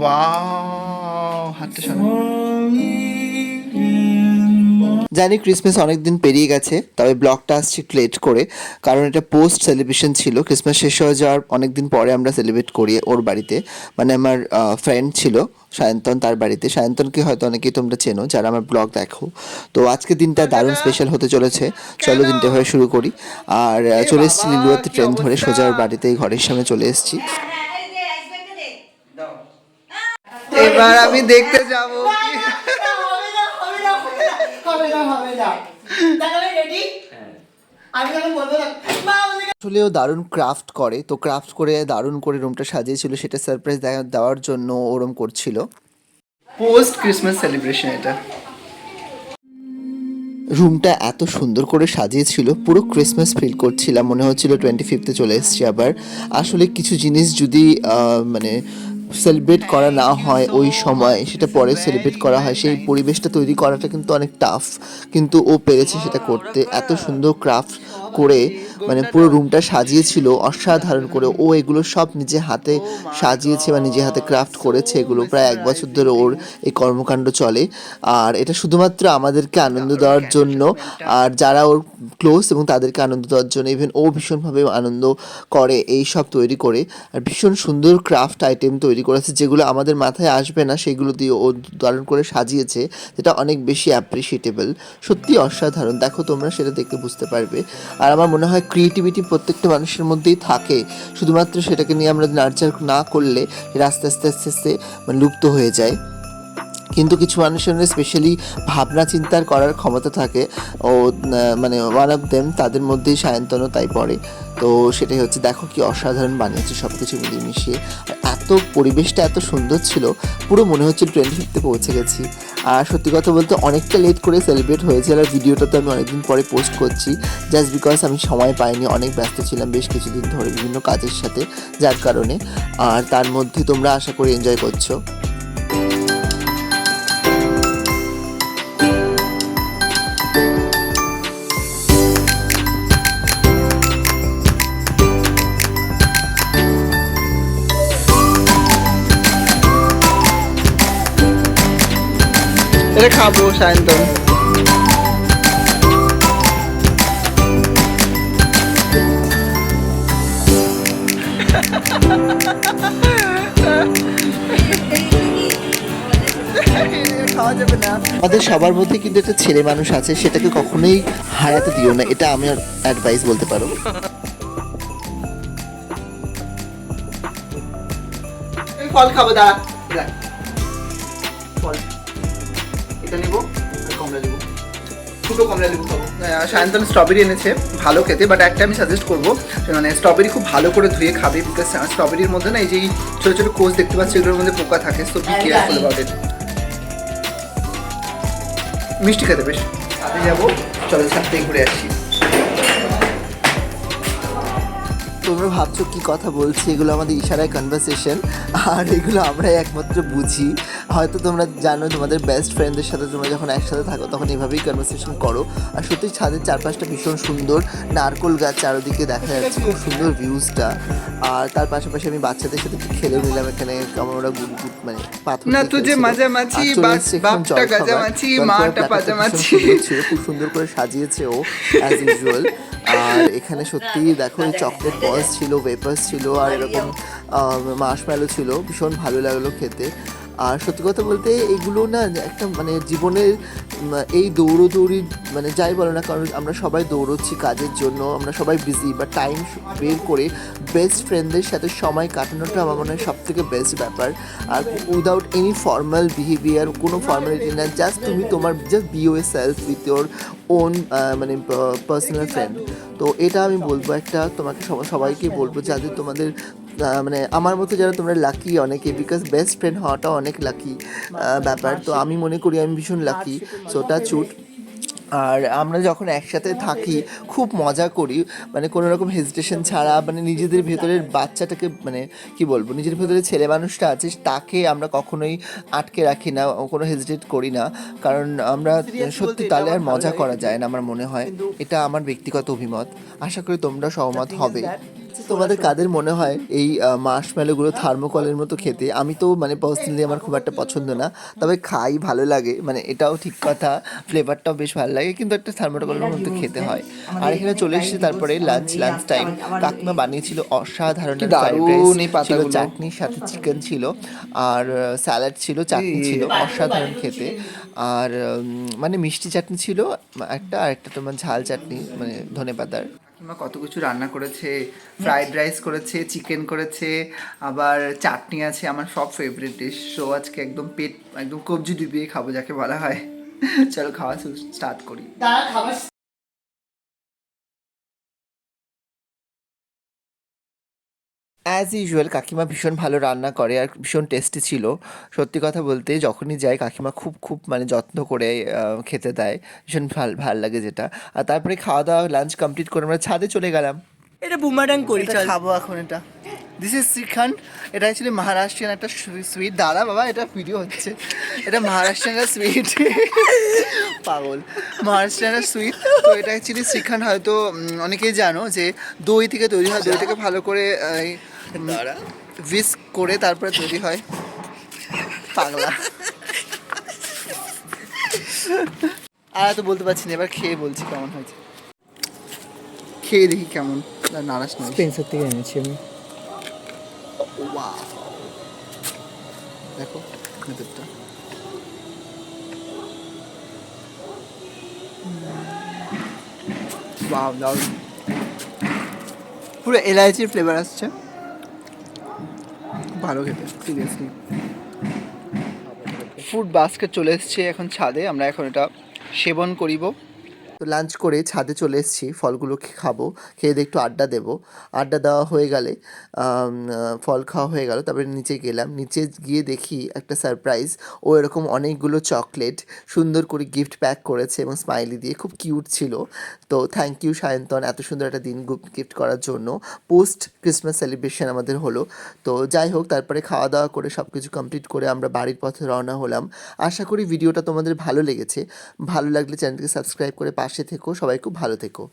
Wow, হাতটা সরাও। জানি ক্রিসমাস অনেক দিন পেরিয়ে গেছে, তবে ব্লগটা আসছে একটু লেট করে, কারণ এটা পোস্ট সেলিব্রেশন ছিল। ক্রিসমাস শেষ হয়ে যাওয়ার অনেক দিন পরে আমরা সেলিব্রেট করি ওর বাড়িতে, মানে আমার ফ্রেন্ড ছিল সায়ন্তন, তার বাড়িতে। সায়ন্তনকে হয়তো অনেকেই তোমরা চেনো যারা আমার ব্লগ দেখো। তো আজকে দিনটা দারুণ স্পেশাল হতে চলেছে। চলো দিনটা হয়ে শুরু করি। আর চলে এসেছি লিলুয়াতে ট্রেন ধরে সোজা ওর বাড়িতে, ঘরের সামনে চলে এসেছি। এবার আমি দেখতে যাবো আসলেও দারুণ ক্রাফট করে, তো ক্রাফট করে দারুণ করে রুমটা সাজিয়েছিল, সেটা সারপ্রাইজ দেওয়ার জন্য ওরম করছিল। পোস্ট ক্রিসমাস সেলিব্রেশন এটা। রুমটা এত সুন্দর করে সাজিয়েছিল, পুরো ক্রিসমাস ফিল করছিলাম, মনে হচ্ছিল 25th চলে এসেছি আবার। আসলে কিছু জিনিস যদি মানে সেলিব্রেট করা না হয় ওই সময়, সেটা পরে সেলিব্রেট করা হয়, সেই পরিবেশটা তৈরি করাটা কিন্তু অনেক টাফ, কিন্তু ও পেরেছে সেটা করতে। এত সুন্দর ক্রাফট করে মানে পুরো রুমটা সাজিয়েছিল অসাধারণ করে। ও এগুলো সব নিজে হাতে সাজিয়েছে বা নিজে হাতে ক্রাফট করেছে। এগুলো প্রায় 1 বছর ধরে ওর এই কর্মকাণ্ড চলে। আর এটা শুধুমাত্র আমাদেরকে আনন্দ দেওয়ার জন্য, আর যারা ওর ক্লোজ এবং তাদেরকে আনন্দ দেওয়ার জন্য। ইভেন ও ভীষণভাবে আনন্দ করে এই সব তৈরি করে। আর ভীষণ সুন্দর ক্রাফট আইটেম তৈরি করেছে, যেগুলো আমাদের মাথায় আসবে না সেগুলো দিয়ে ও দারুণ করে সাজিয়েছে, যেটা অনেক বেশি অ্যাপ্রিসিয়েটেবল। সত্যি অসাধারণ, দেখো তোমরা সেটা দেখে বুঝতে পারবে। আর আমার মনে হয় ক্রিয়েটিভিটি প্রত্যেকটা মানুষের মধ্যেই থাকে, শুধুমাত্র সেটাকে নিয়ে আমরা নার্চার না করলে এটা আস্তে আস্তে আস্তে আস্তে মানে লুপ্ত হয়ে যায়। কিন্তু কিছু মানুষের স্পেশালি ভাবনা চিন্তার করার ক্ষমতা থাকে, ও মানে ওয়ান অফ দেম, তাদের মধ্যেই সায়ন্তনও তাই পড়ে। তো সেটাই হচ্ছে, দেখো কি অসাধারণ বানিয়েছে সব কিছু মিলিয়ে মিশিয়ে। আর এত পরিবেশটা এত সুন্দর ছিল, পুরো মনে হচ্ছে 25th পৌঁছে গেছি। আর সত্যি কথা বলতে অনেকটা লেট করে সেলিব্রেট হয়েছে। আর ভিডিওটা তো আমি অনেকদিন পরে পোস্ট করছি, জাস্ট বিকজ আমি সময় পাইনি, অনেক ব্যস্ত ছিলাম বেশ কিছুদিন ধরে বিভিন্ন কাজের সাথে, যার কারণে। আর তার মধ্যে তোমরা আশা করি এনজয় করছো। এটা খাবো সায়ন্তন। আমাদের সবার মধ্যে কিন্তু একটা ছেলে মানুষ আছে, সেটাকে কখনোই হারাতে দিও না, এটা আমি অ্যাডভাইস বলতে পারো। ফল খাবো, দাঁড়া ফল, এটা নেবো, কমলা লেবু, দুটো কমলা লেবু খাবো। সায়ন্তন স্ট্রবেরি এনেছে, ভালো খেতে, বাট একটা আমি সাজেস্ট করবো, মানে স্ট্রবেরি খুব ভালো করে ধুয়ে খাবে, বিকজ স্ট্রবেরির মধ্যে না এই যে ছোটো ছোটো কোষ দেখতে পাচ্ছি, এগুলোর মধ্যে পোকা থাকে, so be careful about it. মিষ্টি খেতে বেশ, আমি যাবো, চলো ছাদ থেকে ঘুরে আসি। তোমরা ভাবছো কি কথা বলছি, এগুলো আমাদের ইশারায় কনভারসেশন, আর এগুলো আমরাই একমাত্র বুঝি। হয়তো তোমরা জানো তোমাদের বেস্ট ফ্রেন্ডদের সাথে তোমরা যখন একসাথে থাকো তখন এভাবেই কনভারসেশন করো। আর সত্যি ছাদের চারপাশটা ভীষণ সুন্দর, নারকোল গাছ চারদিকে দেখা যাচ্ছে, খুব সুন্দর ভিউজটা। আর তার পাশাপাশি আমি বাচ্চাদের সাথে একটু খেলে নিলাম এখানে, আমার ওরা গুড মানে পাথর না তুঝে মাঝামাছি বাপটা গাজামাছি মাটা পাজামাছি, খুব সুন্দর করে সাজিয়েছে ও অ্যাজ ইউজুয়াল। আর এখানে সত্যি দেখো এই চকলেট বলস ছিল, ওয়েপার্স ছিল, আর এরকম মার্শম্যালো ছিল, ভীষণ ভালো লাগলো খেতে। আর সত্যি কথা বলতে এগুলো না একটা মানে জীবনের এই দৌড়োদৌড়ি মানে যাই বলো না, কারণ আমরা সবাই দৌড়চ্ছি কাজের জন্য, আমরা সবাই বিজি, বা টাইম বের করে বেস্ট ফ্রেন্ডদের সাথে সময় কাটানোটা আমার মনে হয় সব থেকে বেস্ট ব্যাপার। আর উইদাউট এনি ফর্মাল বিহেভিয়ার, কোনো ফর্মালিটি না, জাস্ট তুমি তোমার just be your self with your own মানে পার্সোনাল ফ্রেন্ড। তো এটা আমি বলবো একটা তোমাকে, সবাইকে বলবো যাদের তোমাদের মানে আমার মতো যারা তোমরা লাকি অনেকে, বিকজ বেস্ট ফ্রেন্ড হওয়াটা অনেক লাকি ব্যাপার। তো আমি মনে করি আমি ভীষণ লাকি, সো টাচউড। আর আমরা যখন একসাথে থাকি খুব মজা করি, মানে কোনো রকম হেজিটেশন ছাড়া, মানে নিজেদের ভেতরের বাচ্চাটাকে মানে কি বলবো, নিজের ভেতরে ছেলে মানুষটা আছে তাকে আমরা কখনোই আটকে রাখি না, কোনো হেজিটেট করি না, কারণ আমরা সত্যি তাহলে আর মজা করা যায় না আমার মনে হয়। এটা আমার ব্যক্তিগত অভিমত, আশা করি তোমরা সহমত হবে। তোমাদের কাদের মনে হয় এই মার্শম্যালোগুলো থার্মোকলের মতো খেতে? আমি তো মানে পার্সোনালি আমার খুব একটা পছন্দ না, তবে খাই, ভালো লাগে, মানে এটাও ঠিক কথা, ফ্লেভারটাও বেশ ভালো লাগে, কিন্তু একটা থার্মোকলের মতো খেতে হয়। আর এখানে চলে এসেছি তারপরে লাঞ্চ টাইম। কাকিমা বানিয়েছিল অসাধারণ কি ফ্রাইড রাইস, দারুণ এই ছিল পাতাগুলো। চাটনির সাথে চিকেন ছিল, আর স্যালাড ছিল, চাটনি ছিল, অসাধারণ খেতে। আর মানে মিষ্টি চাটনি ছিল একটা, আর একটা তোমার ঝাল চাটনি মানে ধনেপাতার। কাকিমা কত কিছু রান্না করেছে, ফ্রাইড রাইস করেছে, চিকেন করেছে, আবার চাটনি আছে, আমার সব ফেভারিট ডিশ। সো আজকে একদম পেট একদম কবজি ডুবিয়ে খাবো যাকে বলা হয়। চলো খাওয়া স্টার্ট করি। অ্যাজ ইউজুয়াল কাকিমা ভীষণ ভালো রান্না করে আর ভীষণ টেস্টি ছিল। সত্যি কথা বলতে যখনই যাই কাকিমা খুব খুব মানে যত্ন করে খেতে দেয়, ভীষণ ভাল লাগে যেটা। আর তারপরে খাওয়া দাওয়া লাঞ্চ কমপ্লিট করে আমরা ছাদে চলে গেলাম। এটা বুমারাং করি এটা চল। খাবো এখন এটা। This is Shrikhand. এটা অ্যাকচুয়ালি মহারাষ্ট্রিয়ান একটা সুইট। দাঁড়া বাবা, এটা ভিডিও হচ্ছে। এটা মহারাষ্ট্রিয়ান একটা সুইট। পাগল। মহারাষ্ট্রিয়ান সুইট। তো এটা অ্যাকচুয়ালি শ্রীখণ্ড, হয়তো অনেকেই জানো যে দই থেকে তৈরি হয়। দইটাকে ভালো করে উইস্ক করে তারপরে তৈরি হয়। পাগলা। আর তো বলতে পারছি না, এবার খেয়ে বলছি কেমন হয়েছে। খেয়ে দেখি কেমন। নারাজ নয়। স্পেন্সার থেকে এনেছি আমি। ওয়াও, দেখো ভেতরটা। ওয়াও, দারুণ। পুরো এলাইচির ফ্লেভার আসছে, ভালো খেতে সিরিয়াসলি। ফুড বাস্কেট চলে এসছে এখন ছাদে, আমরা এখন এটা সেবন করিব। তো লাঞ্চ করে ছাদে চলে এসেছি, ফলগুলো খাবো, খেয়ে দিয়ে একটু আড্ডা দেবো। আড্ডা দেওয়া হয়ে গেলে ফল খাওয়া হয়ে গেল, তারপরে নিচে গেলাম। নিচে গিয়ে দেখি একটা সারপ্রাইজ। ও এরকম অনেকগুলো চকলেট সুন্দর করে গিফট প্যাক করেছে এবং স্মাইলি দিয়ে, খুব কিউট ছিল। তো থ্যাংক ইউ সায়ন্তন, এত সুন্দর একটা দিন গিফট করার জন্য। পোস্ট ক্রিসমাস সেলিব্রেশন আমাদের হলো। তো যাই হোক, তারপরে খাওয়া দাওয়া করে সব কিছু কমপ্লিট করে আমরা বাড়ির পথে রওনা হলাম। আশা করি ভিডিওটা তোমাদের ভালো লেগেছে। ভালো লাগলে চ্যানেলটিকে সাবস্ক্রাইব করে পাশে থেকো। সবাই খুব ভালো থেকো।